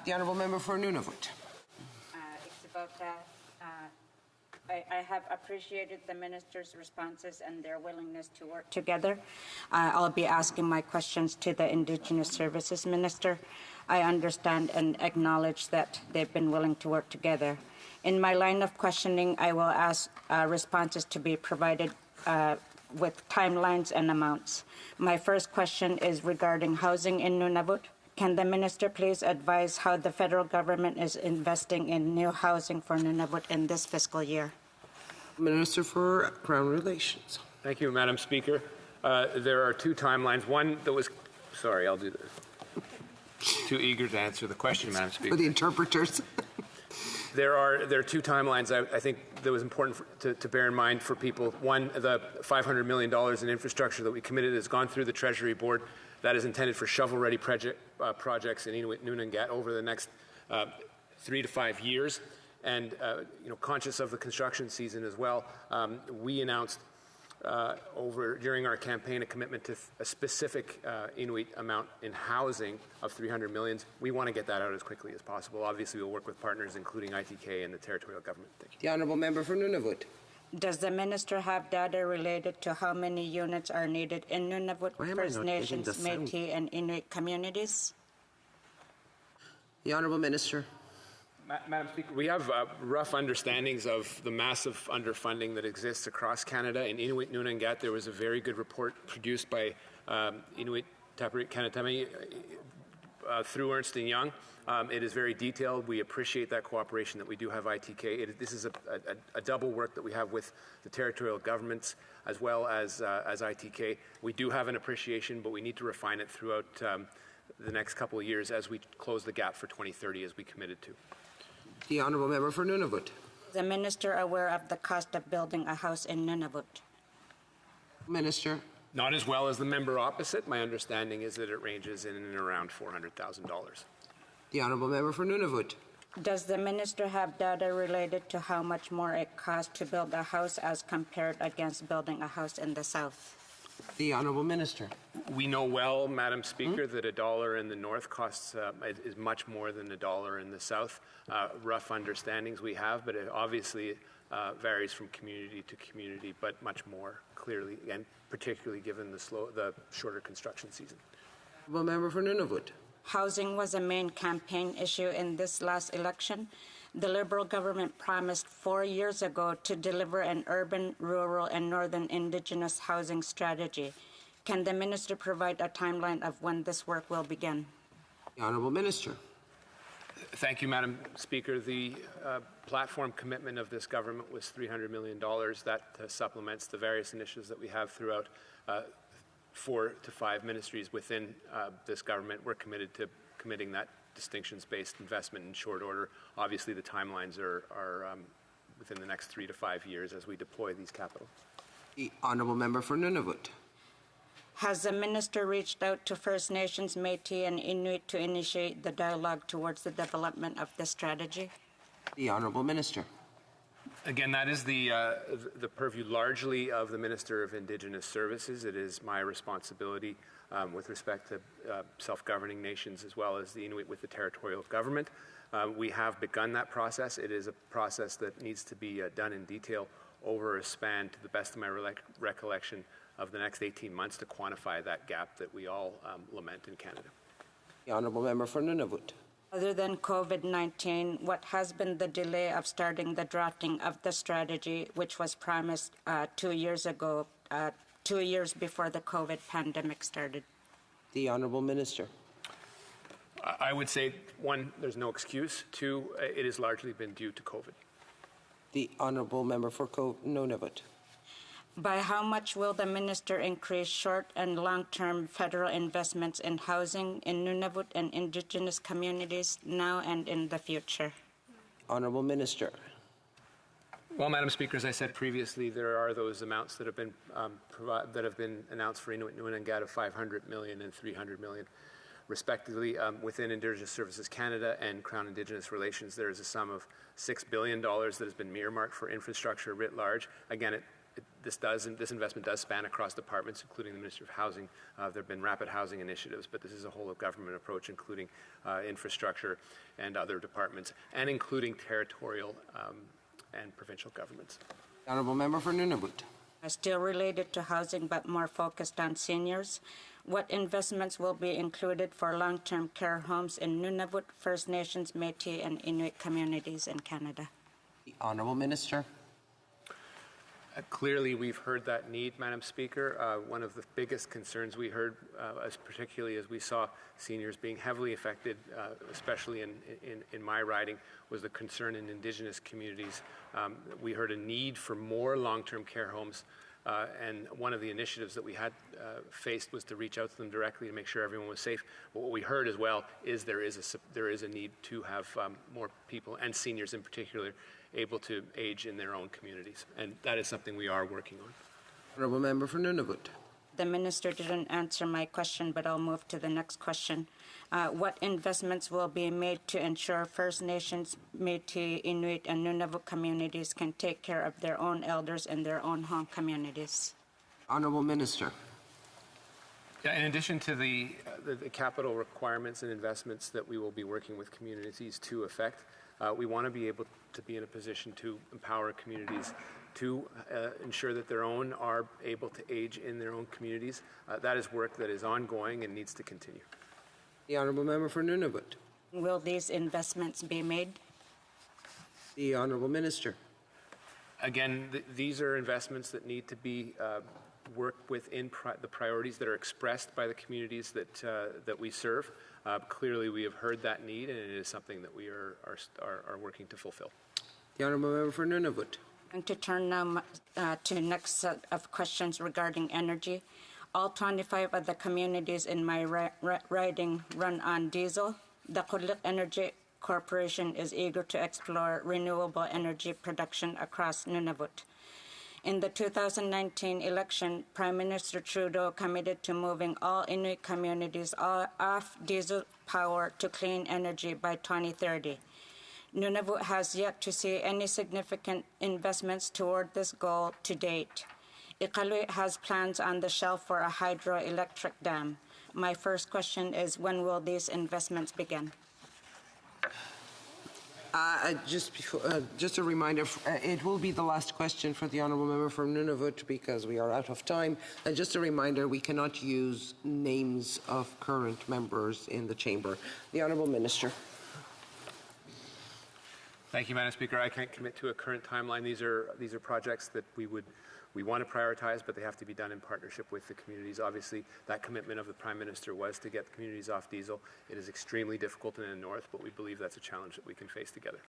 The Honourable Member for Nunavut. It's about that. I have appreciated the minister's responses and their willingness to work together. I'll be asking my questions to the Indigenous Services Minister. I understand and acknowledge that they've been willing to work together. In my line of questioning, I will ask responses to be provided with timelines and amounts. My first question is regarding housing in Nunavut. Can the minister please advise how the federal government is investing in new housing for Nunavut in this fiscal year? Minister for Crown Relations. Thank you, Madam Speaker. There are two timelines. One that was, sorry, I'll do this. Too eager to answer the question, Madam Speaker. For the interpreters. There are two timelines I think that was important to bear in mind for people. One, the $500 million in infrastructure that we committed has gone through the Treasury Board. That is intended for shovel-ready projects in Inuit Nunangat over the next 3 to 5 years. And conscious of the construction season as well, we announced during our campaign a commitment to a specific Inuit amount in housing of $300 million. We want to get that out as quickly as possible. Obviously, we'll work with partners, including ITK and the territorial government. Thank you. The Honourable Member for Nunavut. Does the minister have data related to how many units are needed in Nunavut, First Nations, Métis, and Inuit communities? The Honourable Minister. Madam Speaker, we have rough understandings of the massive underfunding that exists across Canada. In Inuit Nunangat, there was a very good report produced by Inuit Tapiriit Kanatami through Ernst & Young. It is very detailed. We appreciate that cooperation that we do have ITK. This is a double work that we have with the territorial governments as well as ITK. We do have an appreciation, but we need to refine it throughout the next couple of years as we close the gap for 2030 as we committed to. The Honourable Member for Nunavut. Is the minister aware of the cost of building a house in Nunavut? Minister. Not as well as the member opposite. My understanding is that it ranges in and around $400,000. The Honourable Member for Nunavut. Does the minister have data related to how much more it costs to build a house as compared against building a house in the South? The Honourable Minister. We know well, Madam Speaker, that $1 in the North costs is much more than $1 in the South. Rough understandings we have, but it obviously varies from community to community, but much more clearly, and particularly given the shorter construction season. Honourable Member for Nunavut. Housing was a main campaign issue in this last election. The Liberal government promised 4 years ago to deliver an urban, rural, and northern Indigenous housing strategy. Can the minister provide a timeline of when this work will begin? The Honourable Minister. Thank you, Madam Speaker. The platform commitment of this government was $300 million. That supplements the various initiatives that we have throughout 4 to 5 ministries within this government. We're committed to committing that distinctions-based investment in short order. Obviously, the timelines are within the next 3 to 5 years as we deploy these capital. The Honourable Member for Nunavut. Has the minister reached out to First Nations, Métis, and Inuit to initiate the dialogue towards the development of this strategy? The Honourable Minister. Again, that is the purview largely of the Minister of Indigenous Services. It is my responsibility with respect to self-governing nations as well as the Inuit with the territorial government. We have begun that process. It is a process that needs to be done in detail over a span, to the best of my recollection, of the next 18 months to quantify that gap that we all lament in Canada. The Honourable Member for Nunavut. Other than COVID-19, what has been the delay of starting the drafting of the strategy, which was promised 2 years ago, 2 years before the COVID pandemic started? The Honourable Minister. I would say, 1, there's no excuse. 2, it has largely been due to COVID. The Honourable Member for Nunavut. By how much will the minister increase short and long-term federal investments in housing in Nunavut and Indigenous communities now and in the future? Honourable Minister. Well, Madam Speaker, as I said previously, there are those amounts that have been announced for Inuit Nunangat of $500 million and $300 million, respectively. Within Indigenous Services Canada and Crown Indigenous Relations, there is a sum of $6 billion that has been earmarked for infrastructure writ large. Again, this investment does span across departments, including the Ministry of Housing. There have been rapid housing initiatives, but this is a whole of government approach, including infrastructure and other departments, and including territorial and provincial governments. Honourable Member for Nunavut. Still related to housing, but more focused on seniors. What investments will be included for long-term care homes in Nunavut, First Nations, Métis, and Inuit communities in Canada? The Honourable Minister. Clearly, we've heard that need, Madam Speaker. One of the biggest concerns we heard, particularly as we saw seniors being heavily affected, especially in my riding, was the concern in Indigenous communities. We heard a need for more long-term care homes, and one of the initiatives that we had faced was to reach out to them directly to make sure everyone was safe. But what we heard as well is there is a need to have more people, and seniors in particular, able to age in their own communities. And that is something we are working on. Honourable Member for Nunavut. The minister didn't answer my question, but I'll move to the next question. What investments will be made to ensure First Nations, Métis, Inuit, and Nunavut communities can take care of their own elders in their own home communities? Honourable Minister. Yeah, in addition to the capital requirements and investments that we will be working with communities to effect, we want to be able to be in a position to empower communities to ensure that their own are able to age in their own communities. That is work that is ongoing and needs to continue. The Honourable Member for Nunavut. Will these investments be made? The Honourable Minister. Again, these are investments that need to be worked within the priorities that are expressed by the communities that we serve. Clearly, we have heard that need, and it is something that we are working to fulfill. The Honourable Member for Nunavut. I'm going to turn now to the next set of questions regarding energy. All 25 of the communities in my riding run on diesel. The Kulit Energy Corporation is eager to explore renewable energy production across Nunavut. In the 2019 election, Prime Minister Trudeau committed to moving all Inuit communities off diesel power to clean energy by 2030. Nunavut has yet to see any significant investments toward this goal to date. Iqaluit has plans on the shelf for a hydroelectric dam. My first question is, when will these investments begin? Just a reminder, it will be the last question for the Honourable Member from Nunavut because we are out of time. And just a reminder, we cannot use names of current members in the chamber. The Honourable Minister. Thank you, Madam Speaker. I can't commit to a current timeline. These are projects that we want to prioritize, but they have to be done in partnership with the communities. Obviously, that commitment of the Prime Minister was to get the communities off diesel. It is extremely difficult in the north, but we believe that's a challenge that we can face together.